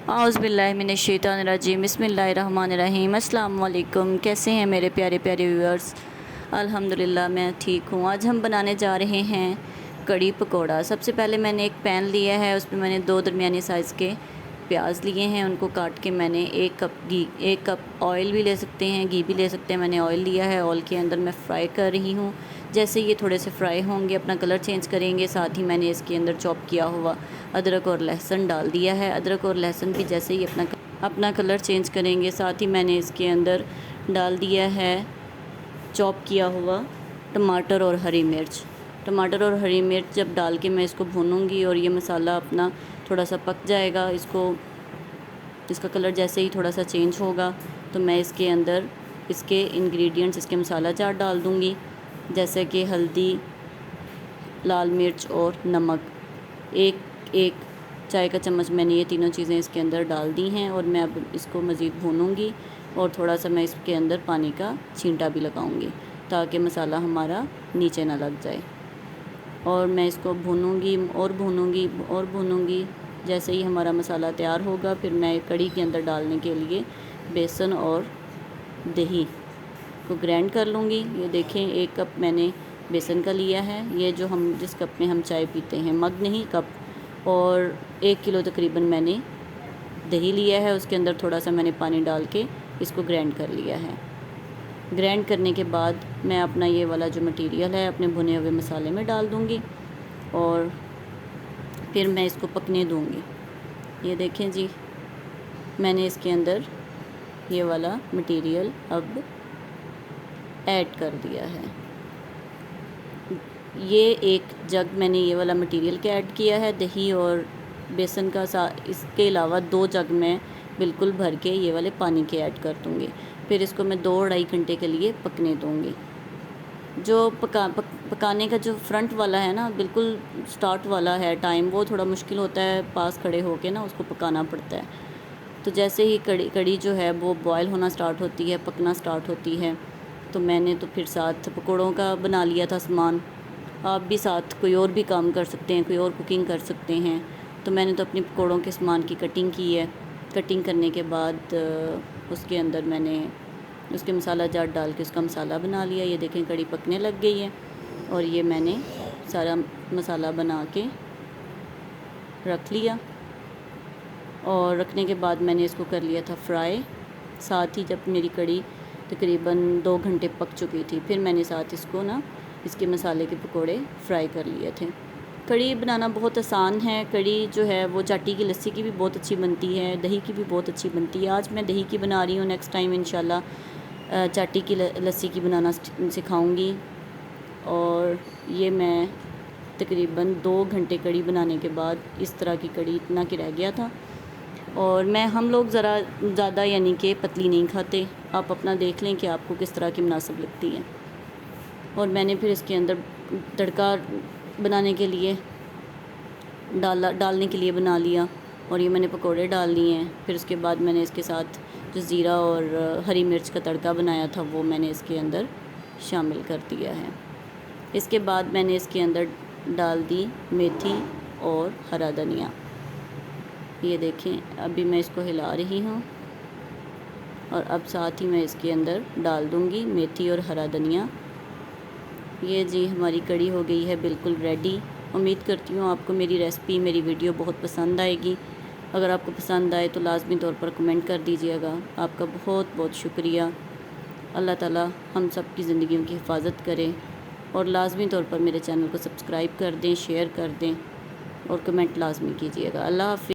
औज़ुबिल्लाहिमिनश्शैतानिर्रजीम बिस्मिल्लाहिर्रहमानिर्रहीम। अस्सलाम वालेकुम। कैसे हैं मेरे प्यारे प्यारे व्यूअर्स। अल्हम्दुलिल्लाह मैं ठीक हूँ। आज हम बनाने जा रहे हैं कड़ी पकोड़ा। सबसे पहले मैंने एक पैन लिया है, उसमें मैंने 2 दरमियानी साइज़ के प्याज लिए हैं। उनको काट के मैंने 1 कप ऑयल भी ले सकते हैं, घी भी ले सकते हैं। मैंने ऑयल लिया है, ऑयल के अंदर मैं फ्राई कर रही हूँ। जैसे ये थोड़े से फ्राई होंगे अपना कलर चेंज करेंगे। साथ ही मैंने इसके अंदर चॉप किया हुआ अदरक और लहसुन डाल दिया है। अदरक और लहसुन भी जैसे ही अपना कलर चेंज करेंगे, साथ ही मैंने इसके अंदर डाल दिया है चॉप किया हुआ टमाटर और हरी मिर्च। टमाटर और हरी मिर्च जब डाल के मैं इसको भूनूंगी और ये मसाला अपना थोड़ा सा पक जाएगा, इसका कलर जैसे ही थोड़ा सा चेंज होगा तो मैं इसके अंदर इसके इंग्रेडिएंट्स, इसके मसाला जार डाल दूँगी, जैसे कि हल्दी, लाल मिर्च और नमक। एक चाय का चम्मच मैंने ये तीनों चीज़ें इसके अंदर डाल दी हैं और मैं अब इसको मज़ीद भूनूंगी और थोड़ा सा मैं इसके अंदर पानी का छींटा भी लगाऊंगी ताकि मसाला हमारा नीचे ना लग जाए। और मैं इसको भूनूंगी और भूनूंगी और भूनूंगी। जैसे ही हमारा मसाला तैयार होगा फिर मैं कड़ी के अंदर डालने के लिए बेसन और दही को ग्राइंड कर लूँगी। ये देखें 1 कप मैंने बेसन का लिया है, ये जो हम जिस कप में हम चाय पीते हैं, मग नहीं कप। और 1 किलो तकरीबन मैंने दही लिया है, उसके अंदर थोड़ा सा मैंने पानी डाल के इसको ग्राइंड कर लिया है। ग्राइंड करने के बाद मैं अपना ये वाला जो मटेरियल है अपने भुने हुए मसाले में डाल दूँगी और फिर मैं इसको पकने दूँगी। ये देखें जी, मैंने इसके अंदर ये वाला मटेरियल अब ऐड कर दिया है। ये 1 जग मैंने ये वाला मटेरियल का ऐड किया है, दही और बेसन का। इसके अलावा 2 जग मैं बिल्कुल भर के ये वाले पानी के ऐड कर दूँगी। फिर इसको मैं 2-2.5 घंटे के लिए पकने दूँगी। जो पकाने का जो फ्रंट वाला है ना, बिल्कुल स्टार्ट वाला है टाइम, वो थोड़ा मुश्किल होता है, पास खड़े होके ना उसको पकाना पड़ता है। तो जैसे ही कड़ी जो है वो बॉयल होना स्टार्ट होती है, पकना स्टार्ट होती है, तो मैंने तो फिर साथ पकौड़ों का बना लिया था सामान। आप भी साथ कोई और भी काम कर सकते हैं, कोई और कुकिंग कर सकते हैं। तो मैंने तो अपनी पकौड़ों के सामान की कटिंग की है। कटिंग करने के बाद उसके अंदर मैंने उसके मसाला जार डाल के उसका मसाला बना लिया। ये देखें कड़ी पकने लग गई है और ये मैंने सारा मसाला बना के रख लिया। और रखने के बाद मैंने इसको कर लिया था फ्राई। साथ ही जब मेरी कड़ी तकरीबन 2 घंटे पक चुकी थी, फिर मैंने साथ इसको ना इसके मसाले के पकोड़े फ्राई कर लिए थे। कड़ी बनाना बहुत आसान है। कड़ी जो है वो चाटी की लस्सी की भी बहुत अच्छी बनती है, दही की भी बहुत अच्छी बनती है। आज मैं दही की बना रही हूँ, नेक्स्ट टाइम इंशाल्लाह चाटी की लस्सी की बनाना सिखाऊंगी। और ये मैं तकरीबन 2 घंटे कड़ी बनाने के बाद इस तरह की कड़ी इतना कि रह गया था। और हम लोग ज़रा ज़्यादा यानी कि पतली नहीं खाते, आप अपना देख लें कि आपको किस तरह की मुनासिब लगती है। और मैंने फिर इसके अंदर तड़का बनाने के लिए डालने के लिए बना लिया और ये मैंने पकोड़े डाल लिए हैं। फिर उसके बाद मैंने इसके साथ जो ज़ीरा और हरी मिर्च का तड़का बनाया था वो मैंने इसके अंदर शामिल कर दिया है। इसके बाद मैंने इसके अंदर डाल दी मेथी और हरा धनिया। ये देखें अभी मैं इसको हिला रही हूँ और अब साथ ही मैं इसके अंदर डाल दूँगी मेथी और हरा धनिया। ये जी हमारी कड़ी हो गई है बिल्कुल रेडी। उम्मीद करती हूँ आपको मेरी रेसिपी, मेरी वीडियो बहुत पसंद आएगी। अगर आपको पसंद आए तो लाजमी तौर पर कमेंट कर दीजिएगा। आपका बहुत बहुत शुक्रिया। अल्लाह ताला हम सब की ज़िंदगियों की हिफाजत करे और लाजमी तौर पर मेरे चैनल को सब्सक्राइब कर दें, शेयर कर दें और कमेंट लाजमी कीजिएगा। अल्लाह हाफ़िज़।